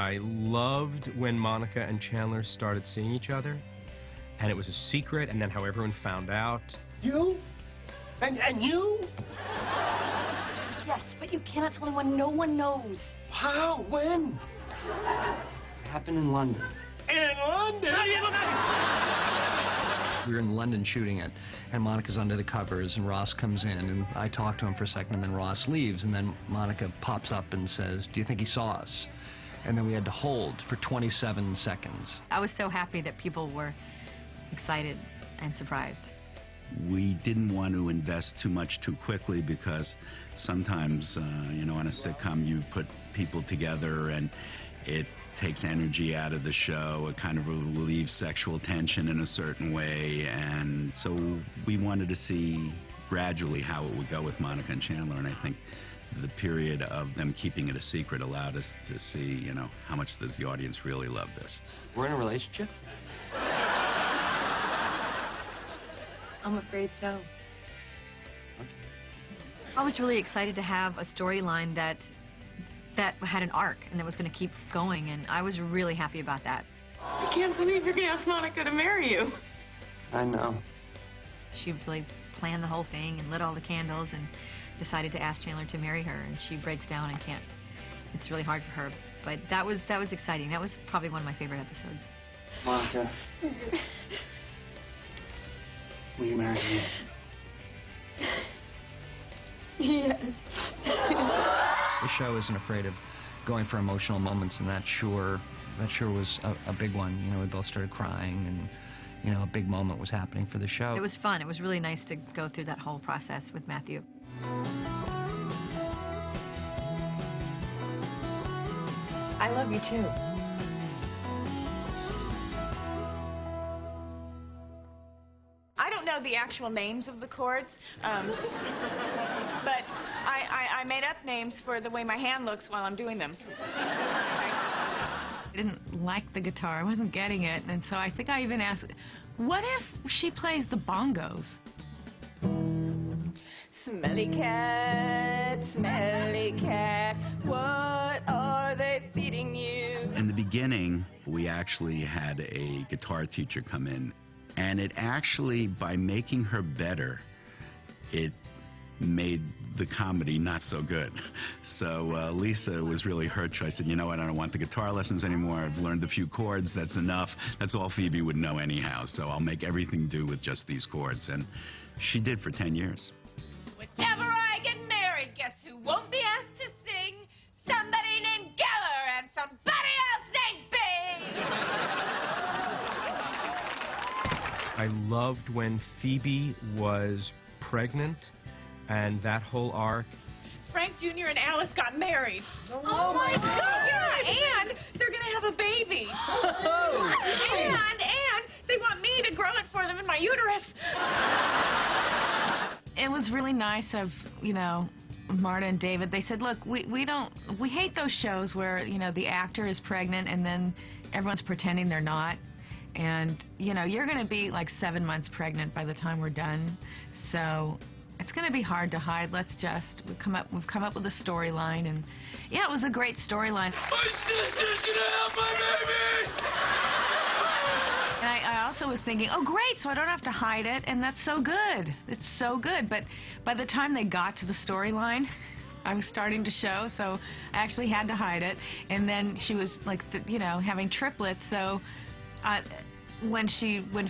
I loved when Monica and Chandler started seeing each other, and it was a secret, and then how everyone found out. You? And you? Yes, but you cannot tell anyone. No one knows. How? When? It happened in London. In London? We were in London shooting it, and Monica's under the covers, and Ross comes in, and I talk to him for a second, and then Ross leaves, and then Monica pops up and says, "Do you think he saw us?" And then we had to hold for 27 seconds. I was so happy that people were excited and surprised. We didn't want to invest too much too quickly because sometimes, you know, on a sitcom you put people together and it takes energy out of the show. It kind of relieves sexual tension in a certain way, and so we wanted to see gradually how it would go with Monica and Chandler, and I think the period of them keeping it a secret allowed us to see, you know, how much does the audience really love this. We're in a relationship? I'm afraid so. I was really excited to have a storyline that had an arc and that was going to keep going, and I was really happy about that. I can't believe you're going to ask Monica to marry you. I know. She really planned the whole thing and lit all the candles and decided to ask Chandler to marry her, and she breaks down and can't. It's really hard for her, but that was exciting. That was probably one of my favorite episodes. Monica, will you marry me? Yes. The show isn't afraid of going for emotional moments, and that sure was a big one. You know, we both started crying, and you know, a big moment was happening for the show. It was fun. It was really nice to go through that whole process with Matthew. I love you too. I don't know the actual names of the chords, but I made up names for the way my hand looks while I'm doing them. I didn't like the guitar. I wasn't getting it, and so I think I even asked, what if she plays the bongos? Smelly cat, what are they feeding you? In the beginning, we actually had a guitar teacher come in, and it actually, by making her better, it made the comedy not so good. So Lisa was really hurt. I said, you know what, I don't want the guitar lessons anymore. I've learned a few chords, that's enough. That's all Phoebe would know anyhow, so I'll make everything do with just these chords. And she did for 10 years. Whenever I get married, guess who won't be asked to sing? Somebody named Geller and somebody else named Bing! I loved when Phoebe was pregnant, and that whole arc. Frank Jr. and Alice got married. Oh my God! Yeah, and they're gonna have a baby. and they want me to grow it for them in my uterus. It was really nice of, you know, Marta and David. They said, look, we hate those shows where, you know, the actor is pregnant and then everyone's pretending they're not. And, you know, you're going to be like 7 months pregnant by the time we're done. So it's going to be hard to hide. We've come up with a storyline, and yeah, it was a great storyline. My sister's gonna have my baby! And I also was thinking, oh great, so I don't have to hide it, and that's so good. It's so good. But by the time they got to the storyline, I was starting to show, so I actually had to hide it. And then she was like, you know, having triplets, so when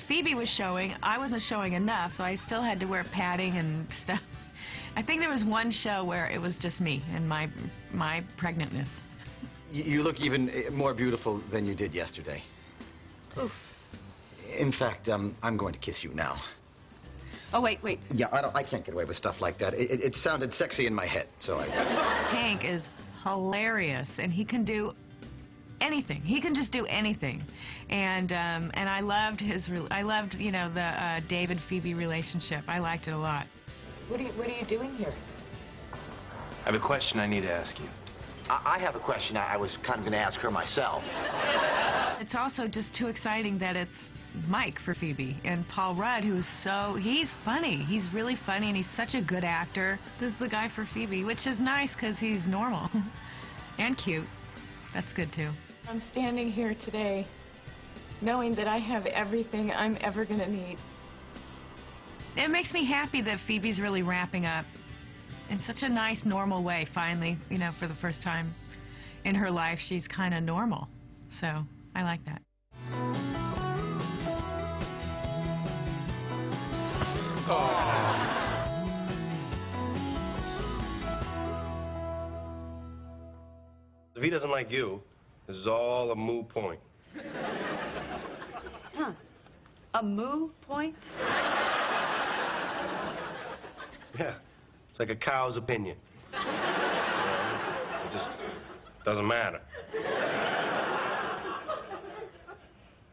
Phoebe was showing, I wasn't showing enough, so I still had to wear padding and stuff. I think there was one show where it was just me and my pregnantness. You look even more beautiful than you did yesterday. Oof. In fact, I'm going to kiss you now. Oh, wait. Yeah, I can't get away with stuff like that. It sounded sexy in my head, so I... Hank is hilarious, and he can do anything. He can just do anything. And I loved you know, the David Phoebe relationship. I liked it a lot. What are you doing here? I have a question I need to ask you. I have a question I was kind of going to ask her myself. It's also just too exciting that it's Mike for Phoebe, and Paul Rudd, he's funny. He's really funny, and he's such a good actor. This is the guy for Phoebe, which is nice because he's normal and cute. That's good too. I'm standing here today knowing that I have everything I'm ever going to need. It makes me happy that Phoebe's really wrapping up in such a nice, normal way, finally. You know, for the first time in her life, she's kind of normal. So I like that. If he doesn't like you, this is all a moot point. Huh. A moo point? Yeah, it's like a cow's opinion. It just doesn't matter.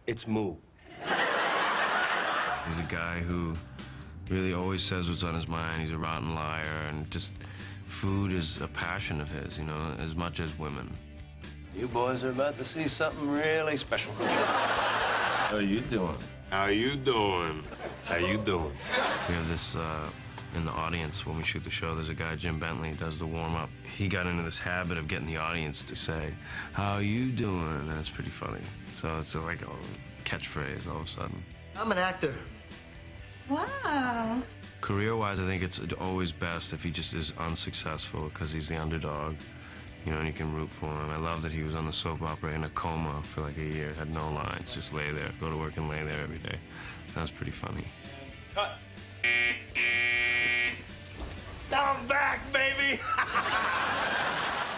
It's moo. He's a guy who really always says what's on his mind. He's a rotten liar, and just food is a passion of his, you know, as much as women. You boys are about to see something really special. How you doing? How you doing? How you doing? We have this in the audience when we shoot the show. There's a guy, Jim Bentley, who does the warm-up. He got into this habit of getting the audience to say, "How you doing?" And it's pretty funny. So it's like a catchphrase all of a sudden. I'm an actor. Wow. Career-wise, I think it's always best if he just is unsuccessful because he's the underdog, you know, and you can root for him. I love that he was on the soap opera in a coma for like a year, had no lines, just lay there, go to work and lay there every day. That was pretty funny. Cut. Down back, baby!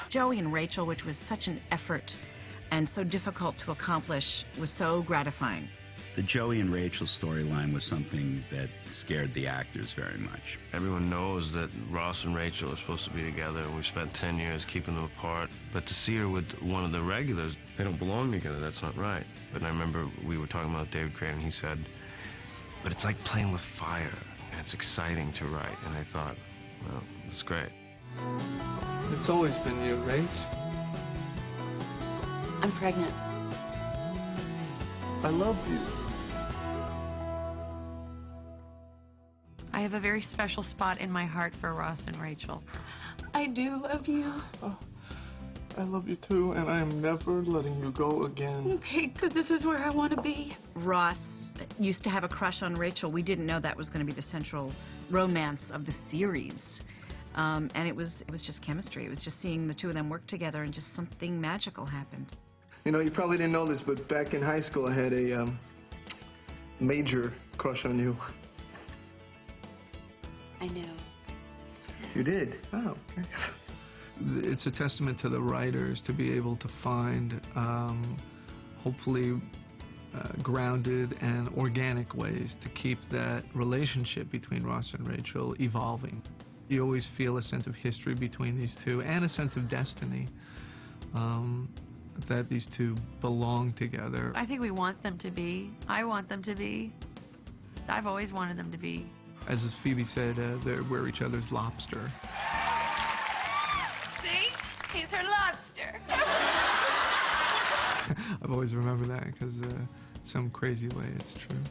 Joey and Rachel, which was such an effort and so difficult to accomplish, was so gratifying. The Joey and Rachel storyline was something that scared the actors very much. Everyone knows that Ross and Rachel are supposed to be together, and we spent 10 years keeping them apart. But to see her with one of the regulars, they don't belong together, that's not right. But I remember we were talking about David Crane, and he said, but it's like playing with fire, and it's exciting to write. And I thought, well, it's great. It's always been you, Rach. I'm pregnant. I love you. I have a very special spot in my heart for Ross and Rachel. I do love you. Oh, I love you too, and I am never letting you go again. Okay, because this is where I want to be. Ross used to have a crush on Rachel. We didn't know that was going to be the central romance of the series. And it was just chemistry. It was just seeing the two of them work together, and just something magical happened. You know, you probably didn't know this, but back in high school, I had a major crush on you. I know. You did? Oh, okay. It's a testament to the writers to be able to find, hopefully, grounded and organic ways to keep that relationship between Ross and Rachel evolving. You always feel a sense of history between these two and a sense of destiny, that these two belong together. I think we want them to be. I want them to be. I've always wanted them to be. As Phoebe said, we're each other's lobster. See? He's her lobster. I've always remembered that because some crazy way it's true.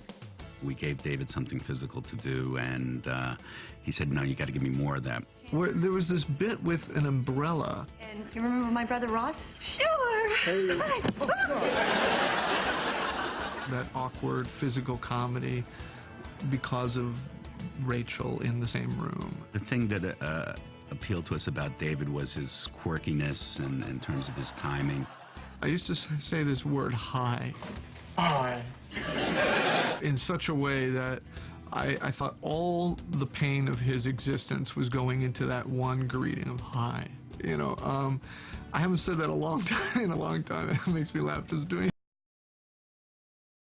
We gave David something physical to do, and he said, no, you got to give me more of that. There was this bit with an umbrella. And you remember my brother Ross? Sure. Hey. That awkward physical comedy because of Rachel in the same room. The thing that appealed to us about David was his quirkiness and in terms of his timing. I used to say this word, hi. Hi. In such a way that I thought all the pain of his existence was going into that one greeting of hi. You know, I haven't said that in a long time. It makes me laugh just doing it.